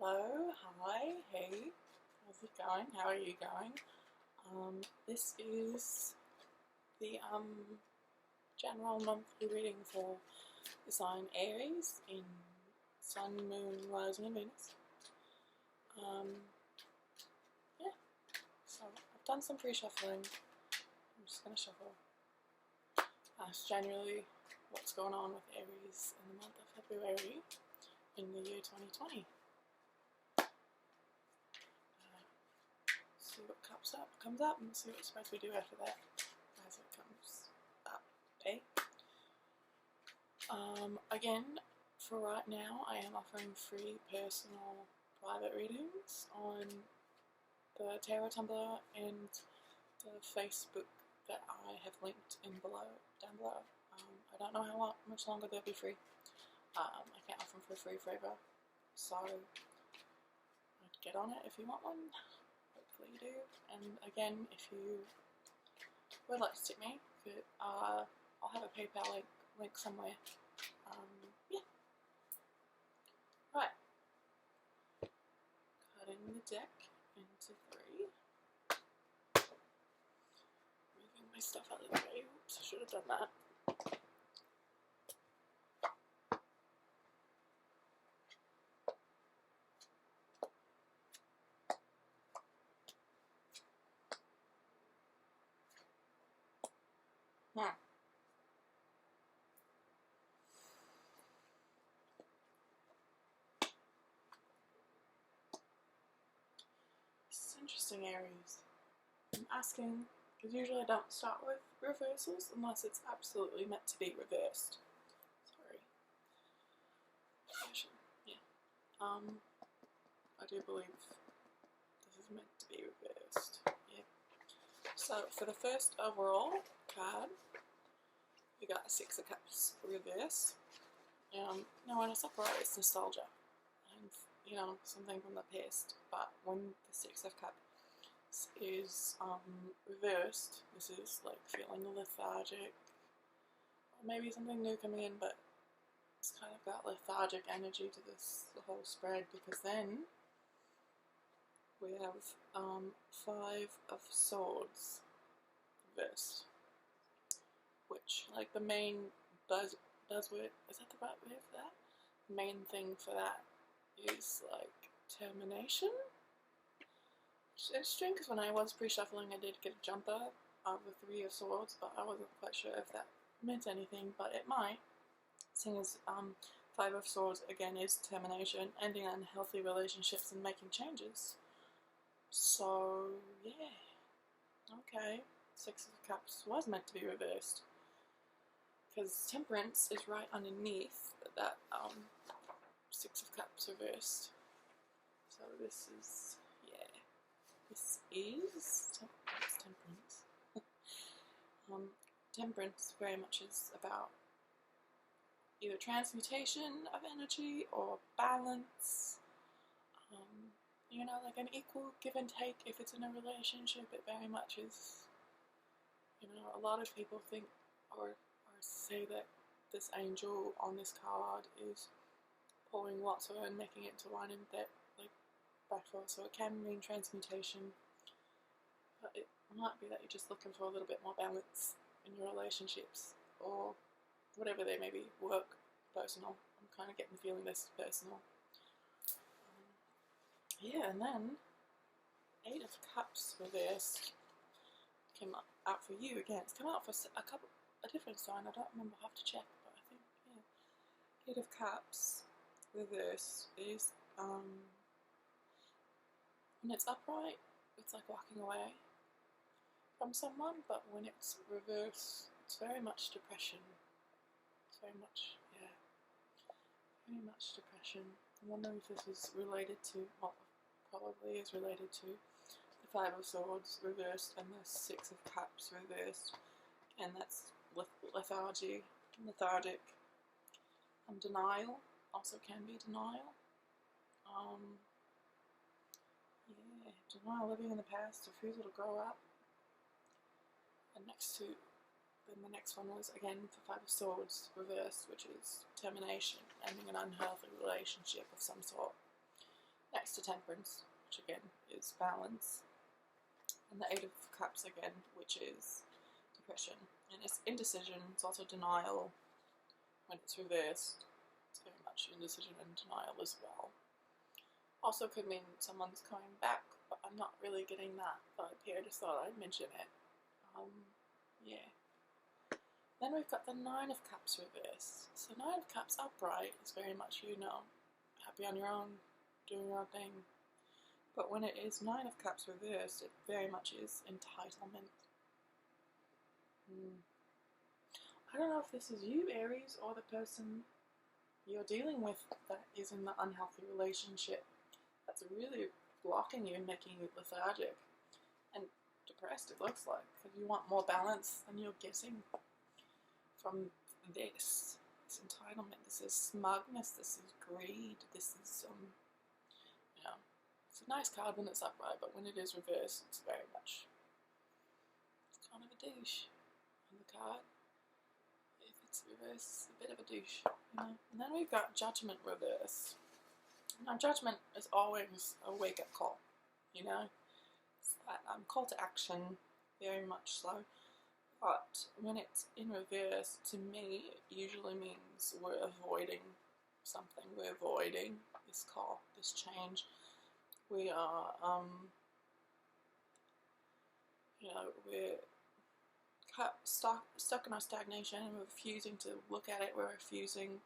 Hello, hi, hey, how's it going? How are you going? This is the general monthly reading for the sign Aries in Sun, Moon, Rising and Venus. Yeah, so I've done some pre-shuffling. I'm just going to shuffle. Ask generally what's going on with Aries in the month of February in the year 2020. See what comes up and see what spreads we do after that as it comes up, okay? Again, for right now I am offering free personal private readings on the Tarot Tumblr and the Facebook that I have linked down below. I don't know how much longer they'll be free. I can't offer them for free forever, so I'd get on it if you want one. Hopefully you do. And again, if you would like to tip me, I'll have a PayPal link somewhere. Yeah. Right. Cutting the deck into 3. Moving my stuff out of the way. Oops, I should have done that. This is interesting, Aries. I'm asking, because usually I don't start with reversals unless it's absolutely meant to be reversed. Sorry. Yeah. I do believe this is meant to be reversed. Yeah. So for the first overall card, we got a 6 of Cups reverse. Now when it's upright, it's nostalgia and something from the past. But when the 6 of Cups is reversed, this is like feeling lethargic, or maybe something new coming in, but it's kind of got lethargic energy to the whole spread, because then we have 5 of Swords reversed, which, like, the main buzzword, is that the right word for that? The main thing for that is like termination. Which is interesting, because when I was pre-shuffling I did get a jumper of the 3 of Swords, but I wasn't quite sure if that meant anything, but it might, seeing as 5 of Swords again is termination, ending unhealthy relationships and making changes. So yeah, okay, 6 of Cups was meant to be reversed, because Temperance is right underneath that 6 of Cups reversed. So this is, yeah, this is Temperance. Temperance very much is about either transmutation of energy or balance. Like an equal give and take. If it's in a relationship, it very much is, a lot of people think or say that this angel on this card is pulling lots of her and making it to one, and that, like, by force. So it can mean transmutation, but it might be that you're just looking for a little bit more balance in your relationships, or whatever they may be, work, personal. I'm kind of getting the feeling this is personal. Yeah, and then 8 of Cups reversed came out for you again. It's come out for a different sign. I don't remember. I have to check, but I think, yeah, 8 of Cups reversed is when it's upright, it's like walking away from someone, but when it's reversed, it's very much depression. It's very much, yeah, very much depression. I wonder if this is related to, well, probably is related to the 5 of Swords reversed and the 6 of Cups reversed, and that's lethargic, and denial. Also can be denial. Yeah, denial, living in the past, refusal to grow up. And then the next one was again for 5 of Swords reversed, which is termination, ending an unhealthy relationship of some sort. Now, next to Temperance, which again is balance, and the Eight of Cups again, which is depression. And it's indecision, it's also denial when it's reversed. It's very much indecision and denial as well. Also could mean someone's coming back, but I'm not really getting that vibe here. I just thought I'd mention it. Yeah. Then we've got the Nine of Cups reversed. So Nine of Cups upright is very much, you know, happy on your own, doing your own thing. But when it is Nine of Cups reversed, it very much is entitlement. I don't know if this is you, Aries, or the person you're dealing with that is in the unhealthy relationship that's really blocking you and making you lethargic and depressed, it looks like, because you want more balance than you're getting from this entitlement. This is smugness, this is greed, this is, you know, it's a nice card when it's upright, but when it is reversed, it's very much, it's kind of a douche on the card. If it's reversed, it's a bit of a douche, you know. And then we've got Judgment reversed. Now, Judgment is always a wake-up call, you know. It's that call to action, very much so. But when it's in reverse, to me, it usually means we're avoiding something. We're avoiding this call, this change. We are, you know, we're stuck in our stagnation, and we're refusing to look at it. We're refusing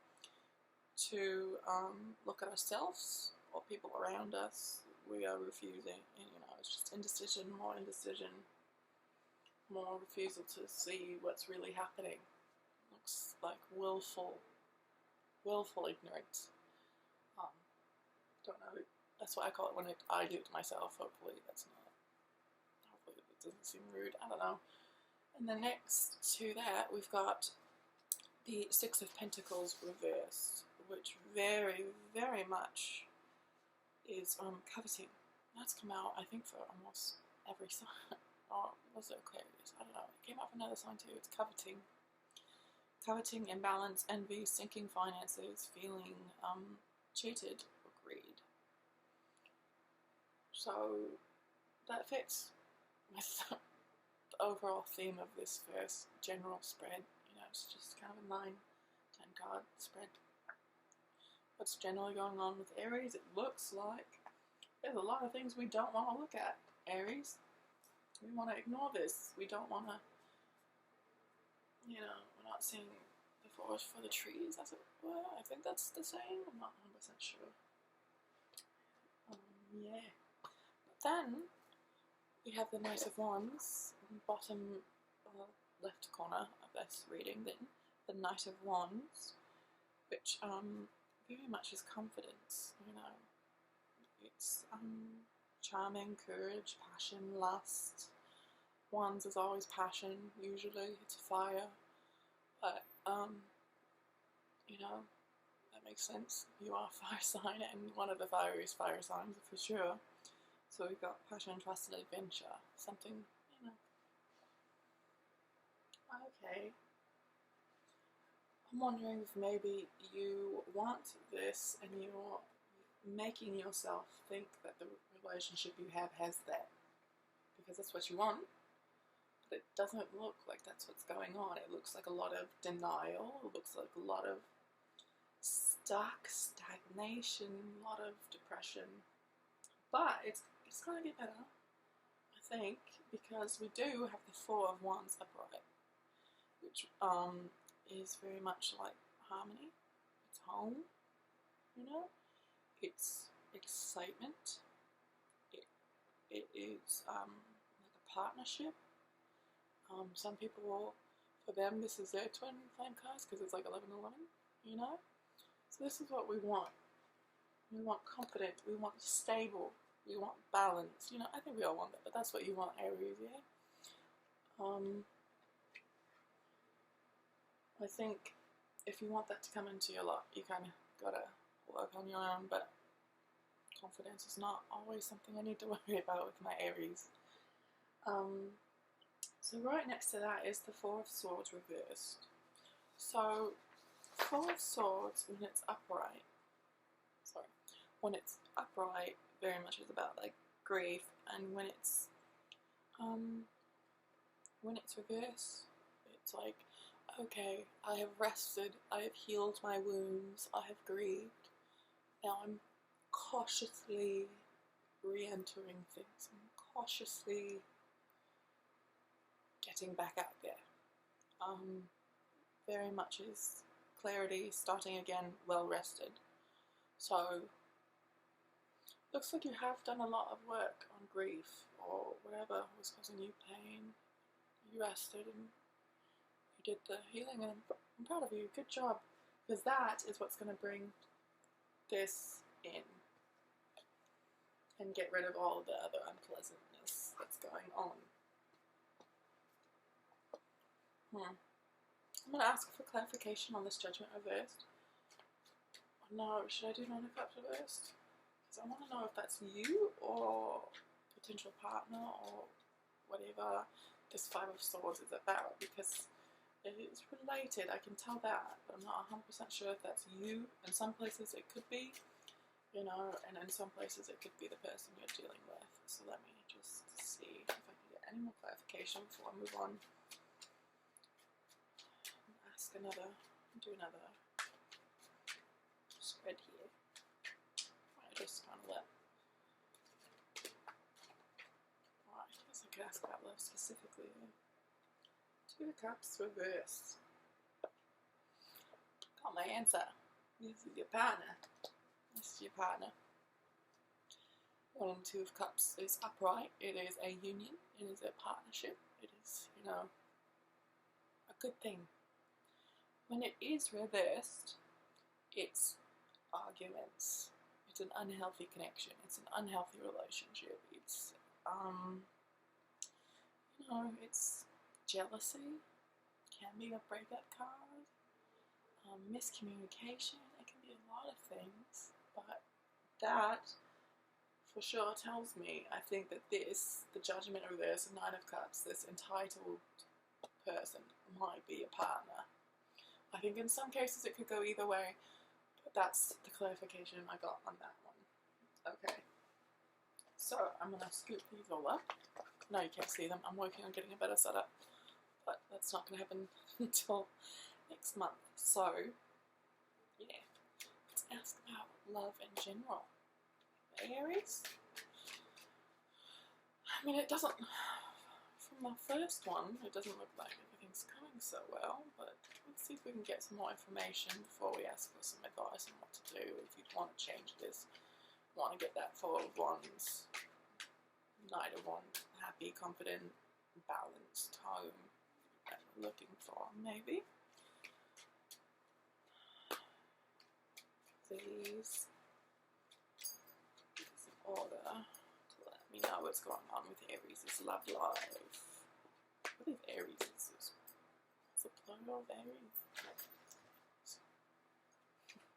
to look at ourselves or people around us. We are refusing, and you know, it's just indecision, more refusal to see what's really happening. Looks like willful ignorance. Don't know. That's what I call it when I do it to myself. Hopefully it doesn't seem rude. I don't know. And then next to that, we've got the Six of Pentacles reversed, which very, very much is coveting. That's come out, I think, for almost every sign. Or was it Aquarius? I don't know. It came out for another sign too. It's coveting. Coveting, imbalance, envy, sinking finances, feeling cheated or greed. So that fits with the overall theme of this first general spread. You know, it's just kind of a 9-10 card spread. What's generally going on with Aries? It looks like there's a lot of things we don't want to look at, Aries. We want to ignore this. We don't want to, you know, we're not seeing the forest for the trees, as it were. I think that's the saying. I'm not 100% sure. Yeah. But then we have the Knight of Wands, bottom left corner of this reading. Then the Knight of Wands, which very much is confidence. You know, it's charming, courage, passion, lust. Wands is always passion. Usually it's fire, but you know, that makes sense. You are a fire sign, and one of the fieriest fire signs for sure. So we've got passion, trust, and adventure. Something, you know. Okay. I'm wondering if maybe you want this and you're making yourself think that the relationship you have has that. Because that's what you want. But it doesn't look like that's what's going on. It looks like a lot of denial. It looks like a lot of stagnation, a lot of depression. But it's going to get better, I think, because we do have the Four of Wands upright, which is very much like harmony. It's home, you know. It's excitement. It is like a partnership. Some people, for them, this is their twin flame cards because it's like 11-11, you know. So this is what we want. We want confident. We want stable. We want balance. You know, I think we all want that, but that's what you want, Aries, yeah? I think if you want that to come into your life, you kind of gotta work on your own, but confidence is not always something I need to worry about with my Aries. So right next to that is the Four of Swords reversed. So, Four of Swords, when it's upright, when it's upright, very much is about like grief, and when it's reverse, it's like, okay, I have rested, I have healed my wounds, I have grieved. Now I'm cautiously re-entering things. I'm cautiously getting back out there. Very much is clarity, starting again, well rested. So looks like you have done a lot of work on grief or whatever was causing you pain. You rested and you did the healing, and I'm proud of you. Good job, because that is what's going to bring this in and get rid of all the other unpleasantness that's going on. I'm going to ask for clarification on this judgment reversed. No, should I do Nine of Cups reversed? Because I want to know if that's you or potential partner or whatever this Five of Swords is about, because it is related, I can tell that, but I'm not 100% sure if that's you. In some places it could be, you know, and in some places it could be the person you're dealing with. So let me just see if I can get any more clarification before I move on. Do another spread here. I just kind of let. Right, I guess I could ask about love specifically. Two of Cups reversed. Got my answer. This is your partner. This is your partner. One and Two of Cups is upright. It is a union. It is a partnership. It is, you know, a good thing. When it is reversed, it's arguments. It's an unhealthy connection. It's an unhealthy relationship. It's, you know, it's jealousy. Can be a breakup card. Miscommunication. It can be a lot of things. But that, for sure, tells me, I think that this, the Judgment reverse, the Nine of Cups, this entitled person might be a partner. I think in some cases it could go either way, but that's the clarification I got on that one. Okay, so I'm going to scoop these all up. No, you can't see them. I'm working on getting a better setup, but that's not going to happen until next month. So, yeah, let's ask about love in general. Aries? I mean, it doesn't, from my first one, it doesn't look like everything's going so well, but let's see if we can get some more information before we ask for some advice on what to do. If you want to change this, want to get that Four of Wands, Knight of Wands, happy, confident, balanced home that we're looking for, maybe. These is in order to let me know what's going on with Aries' love life. What if Aries is? What's the plural of Aries?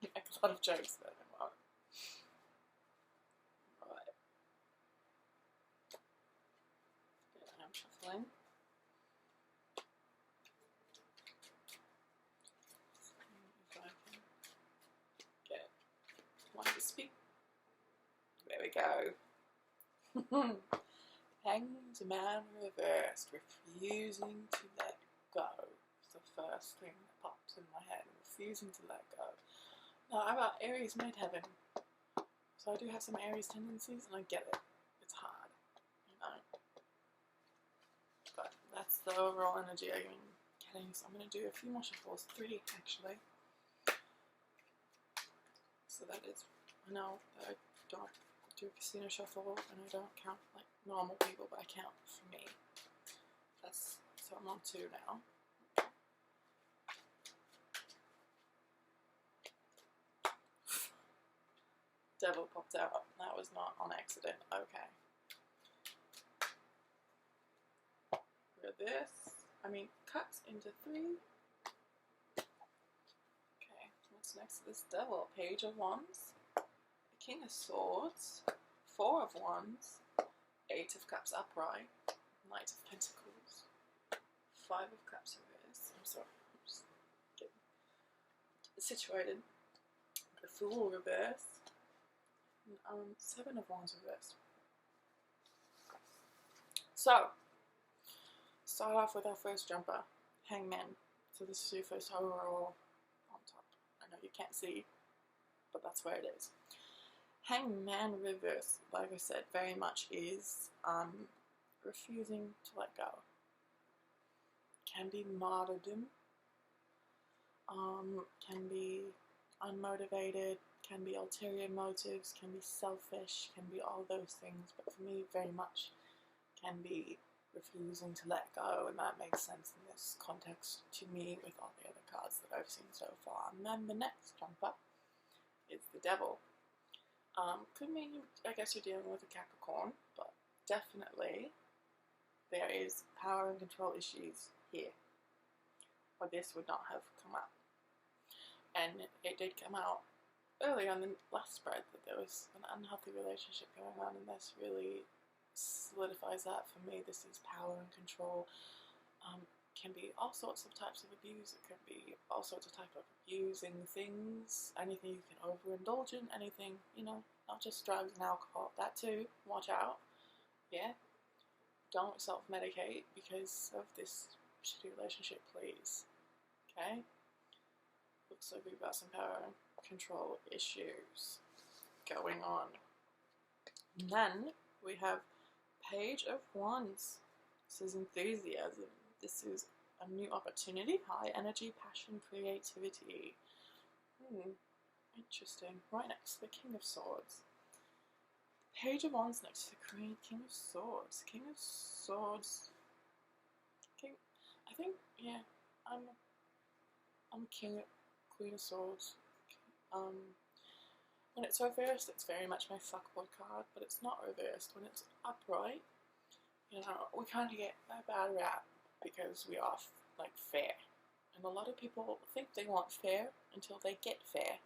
Make a lot of jokes there. Right. Yeah, I'm shuffling. If I can get one to speak. There we go. Hanged Man reversed, refusing to let go. It's the first thing that pops in my head, refusing to let go. Now, I'm about Aries midheaven, so I do have some Aries tendencies, and I get it. It's hard, you know. But that's the overall energy I'm getting, so I'm going to do a few more shuffles, 3 actually. So that is, I know that I don't do a casino shuffle, and I don't count like normal people, but I count for me. That's, so I'm on 2 now. Devil popped out. That was not on accident. Okay. Reverse. I mean, cuts into 3. Okay, what's next to this devil? Page of Wands, the King of Swords, 4 of Wands, 8 of Cups upright, Knight of Pentacles, 5 of Cups reverse. I'm sorry, I'm just getting situated. The Fool reverse, Seven of Wands reversed. So, start off with our first jumper, Hangman. So this is your first overall on top. I know you can't see, but that's where it is. Hangman reverse, like I said, very much is refusing to let go. Can be martyrdom, can be unmotivated, can be ulterior motives, can be selfish, can be all those things, but for me very much can be refusing to let go, and that makes sense in this context to me with all the other cards that I've seen so far. And then the next jumper is the Devil. Could mean, I guess you're dealing with a Capricorn, but definitely there is power and control issues here, or this would not have come up. And it did come out earlier on the last spread that there was an unhealthy relationship going on, and this really solidifies that for me. This is power and control. Can be all sorts of types of abuse. It could be all sorts of type of abusing things, anything you can overindulge in, anything, you know, not just drugs and alcohol, that too, watch out, yeah, don't self-medicate because of this shitty relationship, please, okay. Looks like we've got some power and control issues going on. And then we have Page of Wands. This is enthusiasm. This is a new opportunity, high energy, passion, creativity. Interesting. Right next to the King of Swords. Page of Wands next to the King of Swords. King of Swords. I think, yeah, I'm Queen of Swords. When it's reversed, it's very much my fuckboy card, but it's not reversed. When it's upright, you know, we kind of get a bad rap because we are like fair, and a lot of people think they want fair until they get fair,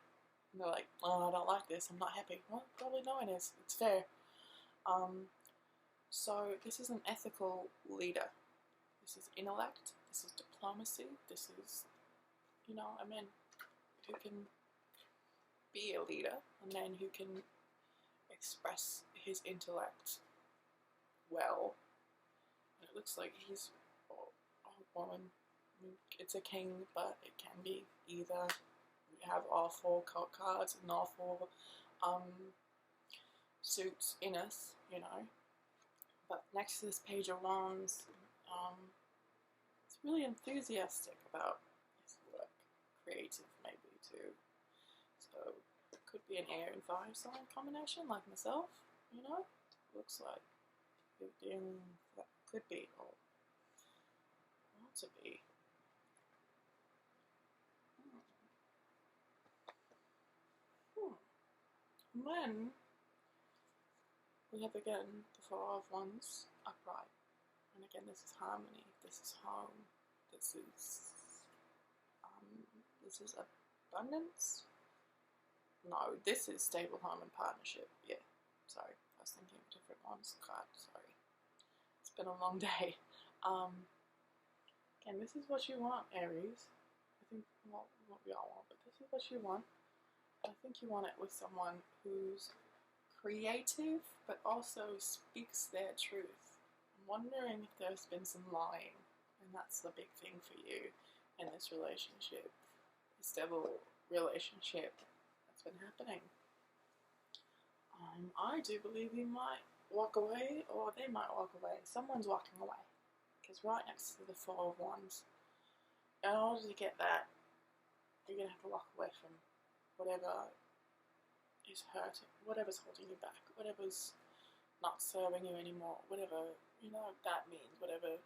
and they're like, oh, I don't like this, I'm not happy. Well, probably no one is. It's fair. So this is an ethical leader. This is intellect. This is diplomacy. This is, you know, a man who can be a leader, a man who can express his intellect well. And it looks like he's a woman. I mean, it's a king, but it can be either. We have all four cards and all four suits in us, you know. But next to this Page of Wands, it's really enthusiastic about his work, creative maybe too. So it could be an air and fire sign combination like myself, you know. Looks like that could be, or want to be. And then we have again the Four of Wands upright, and again this is harmony, this is home, this is abundance. No, this is stable home and partnership. Yeah, sorry, I was thinking of different ones. God, sorry, it's been a long day. Again, this is what you want, Aries. I think not what we all want, but this is what you want. I think you want it with someone who's creative, but also speaks their truth. I'm wondering if there's been some lying, and that's the big thing for you in this relationship, this devil relationship that's been happening. I do believe you might walk away, or they might walk away. Someone's walking away, because right next to the Four of Wands, in order to get that, you're going to have to walk away from whatever is hurting, whatever's holding you back, whatever's not serving you anymore, whatever, you know, that means, whatever,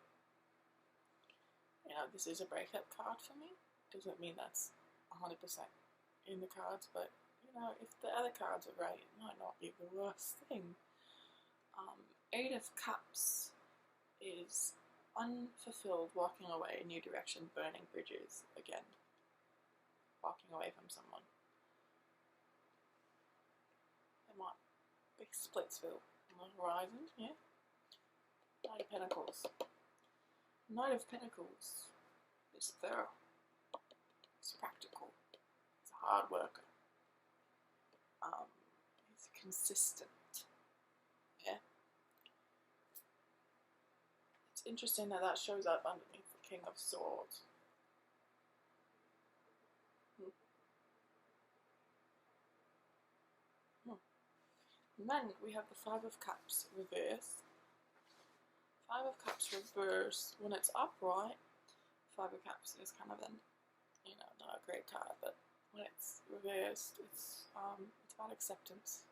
you know, this is a breakup card for me. Doesn't mean that's 100% in the cards, but, you know, if the other cards are right, it might not be the worst thing. Eight of Cups is unfulfilled, walking away, new direction, burning bridges, again, walking away from someone. There might be Splitsville on the horizon, yeah. Knight of Pentacles. Knight of Pentacles is thorough, it's practical, it's a hard worker. He's consistent. Yeah. It's interesting that that shows up underneath the King of Swords. And then we have the Five of Cups reverse. Five of Cups reverse, when it's upright, Five of Cups is kind of an, not a great card, but when it's reversed, it's about acceptance.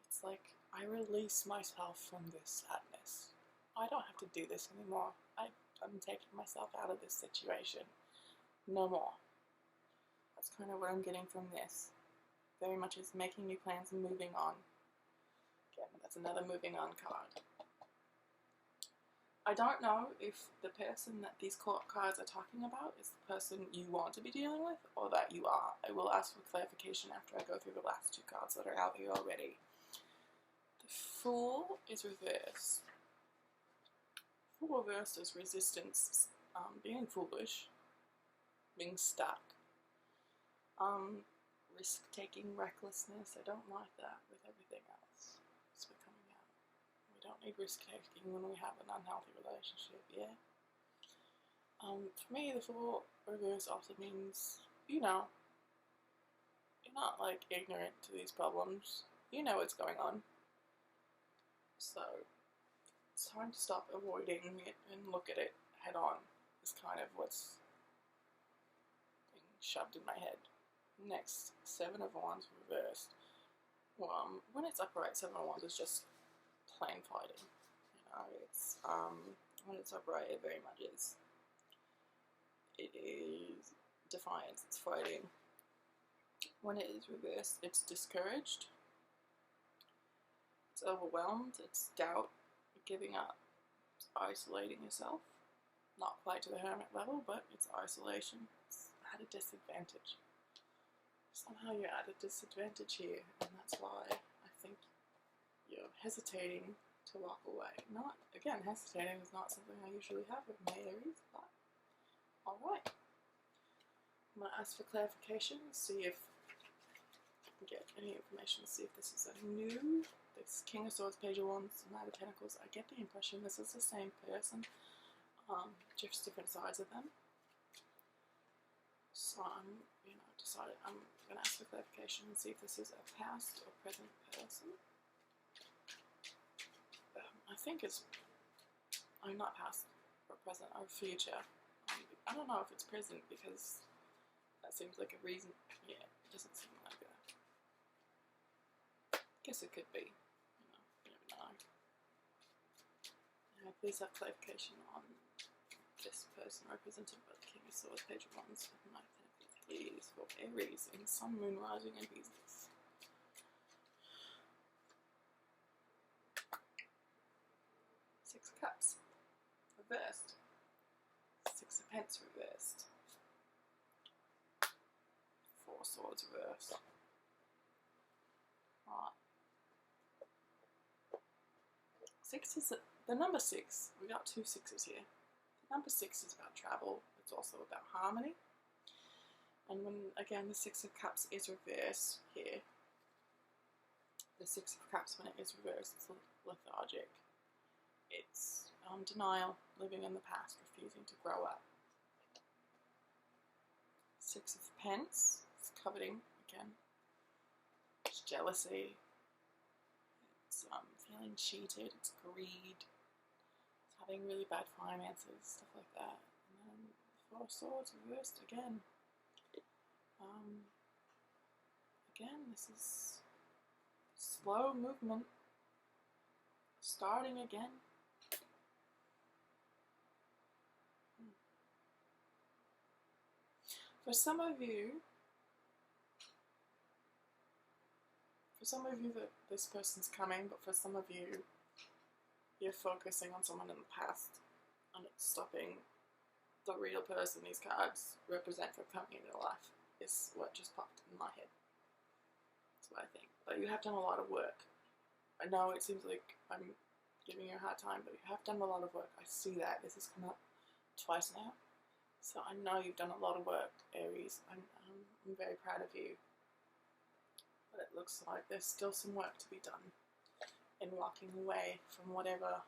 It's like, I release myself from this sadness. I don't have to do this anymore. I'm taking myself out of this situation. No more. That's kind of what I'm getting from this. Very much is making new plans and moving on. Again, that's another moving on card. I don't know if the person that these cards are talking about is the person you want to be dealing with or that you are. I will ask for clarification after I go through the last two cards that are out here already. The Fool is reversed. Fool reversed is resistance, being foolish, being stuck. Risk-taking recklessness. I don't like that with everything else that's coming out. We don't need risk-taking when we have an unhealthy relationship, yeah? For me, the Fool reverse also means, you're not like ignorant to these problems. You know what's going on. So, it's time to stop avoiding it and look at it head on, is kind of what's being shoved in my head. Next, Seven of Wands reversed. When it's upright, Seven of Wands is just plain fighting. It's when it's upright, it very much is. It is defiance. It's fighting. When it is reversed, it's discouraged. It's overwhelmed. It's doubt. Giving up. It's isolating yourself. Not quite to the hermit level, but it's isolation. It's at a disadvantage. Somehow you're at a disadvantage here, and that's why I think you're hesitating to walk away. Hesitating is not something I usually have with my Aries, but alright. I'm going to ask for clarification, see if I can get any information, see if this is this King of Swords, Page of Wands, Knight of Pentacles. I get the impression this is the same person, just different sides of them. So I'm decided I'm going to ask for clarification and see if this is a past or present person. I think it's not past or present or future. I don't know if it's present because that seems like a reason. Yeah, it doesn't seem like a. Guess it could be. You never know. Please have clarification on this person represented by the King of Swords, Page of Wands, and Knight of Pentacles, please, for Aries and Sun, Moon, Rising, and Business. Six of Cups reversed. Six of Pence reversed. Four Swords reversed. Right. Six is the number six. We got two sixes here. Number six is about travel. It's also about harmony. And when, again, the Six of Cups is reversed here. The Six of Cups, when it is reversed, it's lethargic. It's denial, living in the past, refusing to grow up. Six of Pence, it's coveting, again. It's jealousy. It's feeling cheated. It's greed. Having really bad finances, stuff like that. And then Four Swords reversed again. Again, this is slow movement. Starting again. For some of you that this person's coming, but for some of you, you're focusing on someone in the past and it's stopping the real person these cards represent for coming in your life, is what just popped in my head. That's what I think. But you have done a lot of work. I know it seems like I'm giving you a hard time, but you have done a lot of work. I see that. This has come up twice now. So I know you've done a lot of work, Aries. I'm very proud of you. looks like there's still some work to be done in walking away from whatever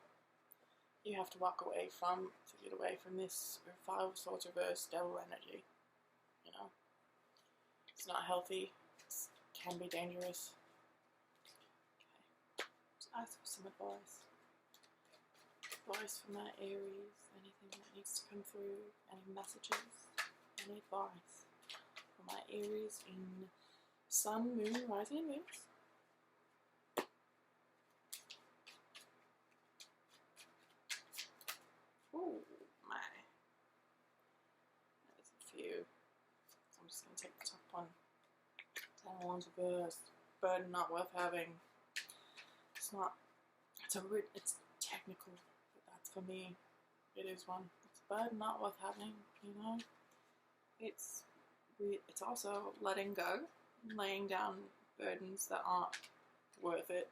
you have to walk away from to get away from this Five of Swords reverse devil energy. You know, it's not healthy. It can be dangerous. Okay, let's ask for some advice. Advice from my Aries. Anything that needs to come through. Any messages. Any advice from my Aries in Sun, Moon, Rising, and Venus. Oh my. There's a few. So I'm just going to take the top one. Ten of Wands reversed. Burden not worth having. It's not. It's technical, but that's for me. It is one. It's a burden not worth having. You know. It's also letting go, laying down burdens that aren't worth it.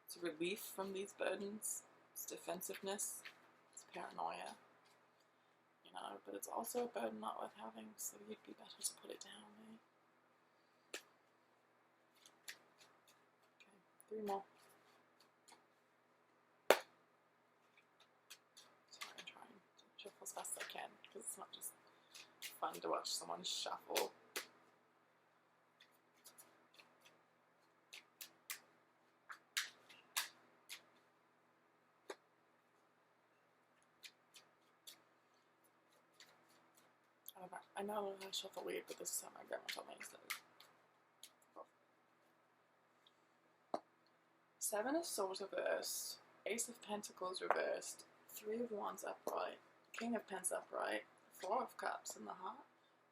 It's relief from these burdens. It's defensiveness. Paranoia, you know, but it's also a burden not worth having, so you'd be better to put it down, eh? Okay, 3 more. Sorry, I'm trying to shuffle as fast as I can, because it's not just fun to watch someone shuffle. I know I shuffle weird, but this is how my grandma told me, so. 7 of Swords reversed, Ace of Pentacles reversed, 3 of Wands upright, King of Pence upright, 4 of Cups in the heart,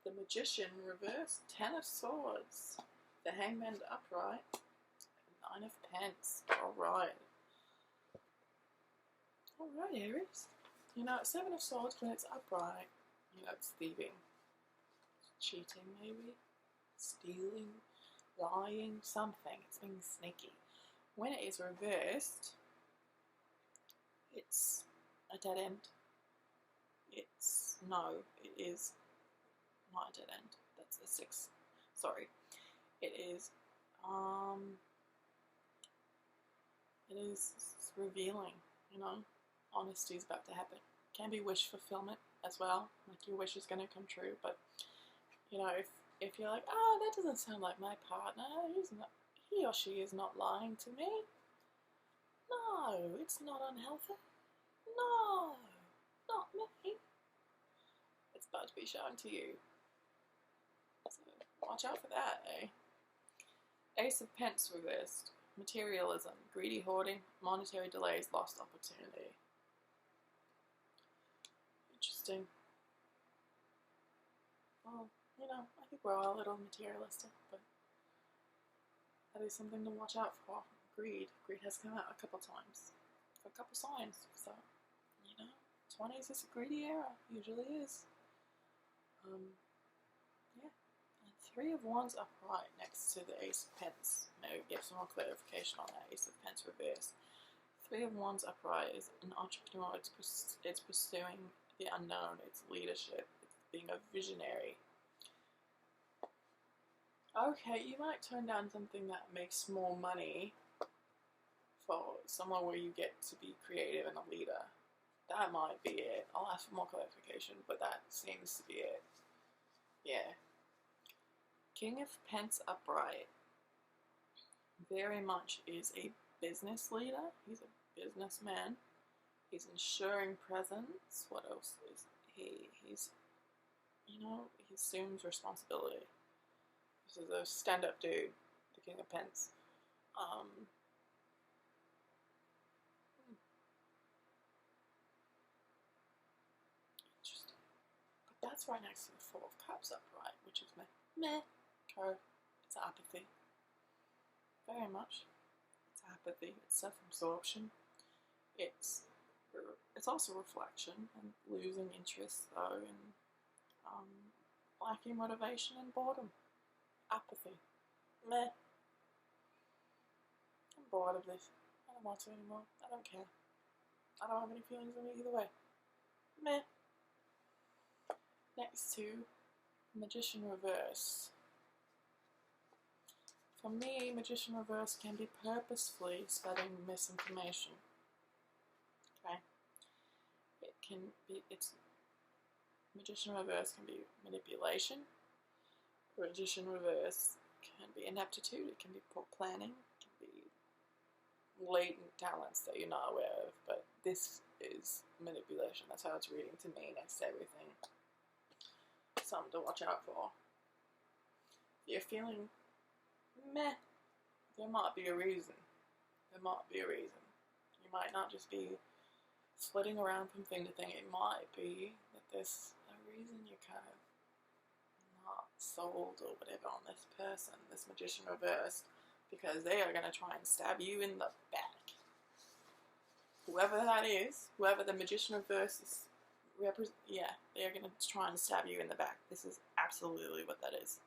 the Magician reversed, 10 of Swords, the Hangman upright, 9 of Pence. Alright. Alright, Aries. You know, 7 of Swords, when it's upright, you know, it's thieving. Cheating, maybe, stealing, lying, something. It's being sneaky. When it is reversed, it's a dead end. It is not a dead end. That's a 6. Sorry. It is revealing, you know. Honesty is about to happen. Can be wish fulfillment as well. Like your wish is going to come true, but you know, if you're like, oh, that doesn't sound like my partner, he or she is not lying to me. No, it's not unhealthy. No, not me. It's about to be shown to you. So watch out for that, eh? Ace of Pence reversed. Materialism, greedy hoarding, monetary delays, lost opportunity. Interesting. Well, you know, I think we're all a little materialistic, but that is something to watch out for. Greed. Greed has come out a couple times. For a couple signs. So, you know, 20s is a greedy era. Usually is. Yeah. And 3 of Wands upright next to the Ace of Pence. Maybe get some more clarification on that Ace of Pence reverse. 3 of Wands upright is an entrepreneur. It's pursuing the unknown. It's leadership. It's being a visionary. Okay, you might turn down something that makes more money for somewhere where you get to be creative and a leader. That might be it. I'll ask for more clarification, but that seems to be it. Yeah. King of Pence upright very much is a business leader. He's a businessman. He's ensuring presence. What else is he? He's, you know, he assumes responsibility. This is a stand-up dude, the King of Pence. Interesting. But that's right next to the 4 of Cups upright, which is meh. It's apathy. Very much. It's apathy. It's self-absorption. It's also reflection and losing interest though, and lacking motivation and boredom. Apathy. Meh. I'm bored of this. I don't want to anymore. I don't care. I don't have any feelings on it either way. Meh. Next to Magician reverse. For me, Magician Reverse can be purposefully spreading misinformation. Okay? It can be, Magician Reverse can be manipulation. Magician Reverse can be ineptitude, it can be poor planning, it can be latent talents that you're not aware of, but this is manipulation. That's how it's reading to me next to everything. Something to watch out for. You're feeling meh, there might be a reason. There might be a reason. You might not just be flitting around from thing to thing. It might be that there's a reason you're kind of not sold or whatever on this person, this Magician Reverse, because they are going to try and stab you in the back. Whoever that is, whoever the Magician Reverse is, they're going to try and stab you in the back. This is absolutely what that is.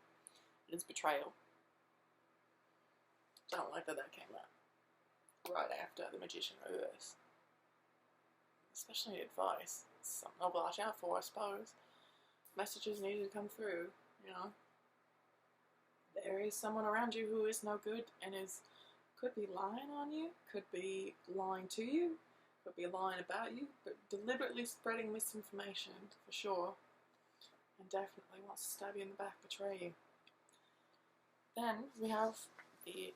It is betrayal. Don't like that came out right after the Magician Reverse. Especially advice. It's something I'll watch out for, I suppose. Messages need to come through, you know. There is someone around you who is no good and could be lying on you, could be lying to you, could be lying about you, but deliberately spreading misinformation for sure, and definitely wants to stab you in the back, betray you. Then we have the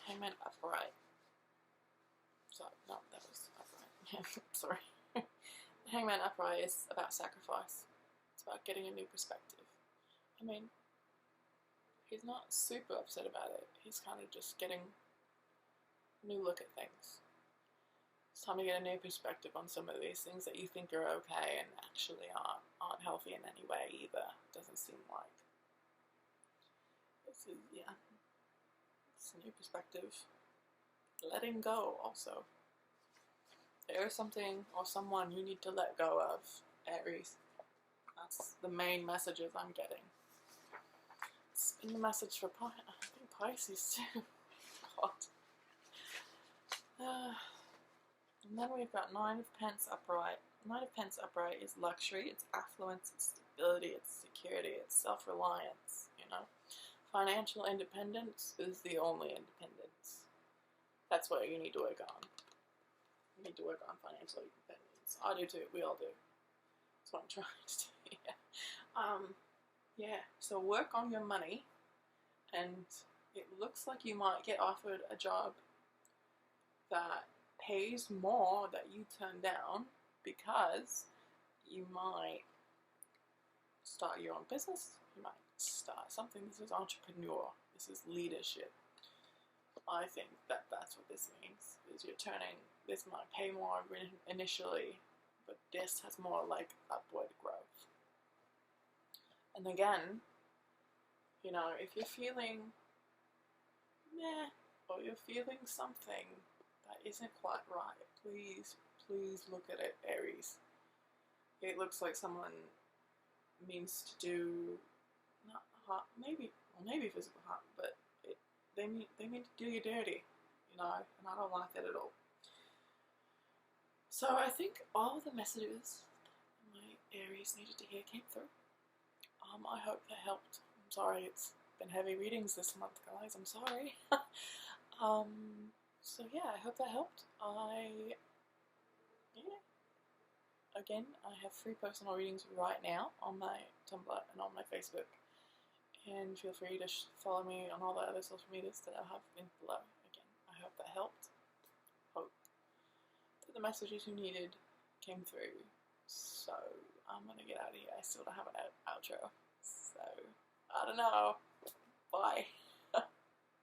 Hangman Upright. So, no, that was Upright. Sorry. Hangman Upright is about sacrifice. It's about getting a new perspective. I mean, he's not super upset about it. He's kind of just getting a new look at things. It's time to get a new perspective on some of these things that you think are okay and actually aren't healthy in any way either. Doesn't seem like. This is, it's a new perspective. Letting go also. There is something or someone you need to let go of, Aries. That's the main messages I'm getting. It's been the message for I think Pisces too. God. And then we've got Nine of Pence Upright. Nine of Pence Upright is luxury, it's affluence, it's stability, it's security, it's self-reliance, you know. Financial independence is the only independence. That's what you need to work on. You need to work on financial independence. I do too, we all do. That's what I'm trying to do, so work on your money, and it looks like you might get offered a job that pays more that you turn down, because you might start your own business, you might start something. This is entrepreneur, this is leadership. I think that's what this means, is you're turning, this might pay more initially, but this has more like upward growth. And again, you know, if you're feeling meh, or you're feeling something that isn't quite right, please look at it, Aries. It looks like someone means to do, not harm, maybe physical harm, but they mean to do you dirty, you know, and I don't like that at all. So I think all the messages my Aries needed to hear came through. I hope that helped. I'm sorry it's been heavy readings this month, guys. I'm sorry. So yeah, I hope that helped. Again, I have free personal readings right now on my Tumblr and on my Facebook. And feel free to follow me on all the other social medias that I'll have linked below. Again, I hope that helped. Hope that the messages you needed came through. So, I'm gonna get out of here. I still don't have an outro. So, I don't know. Bye.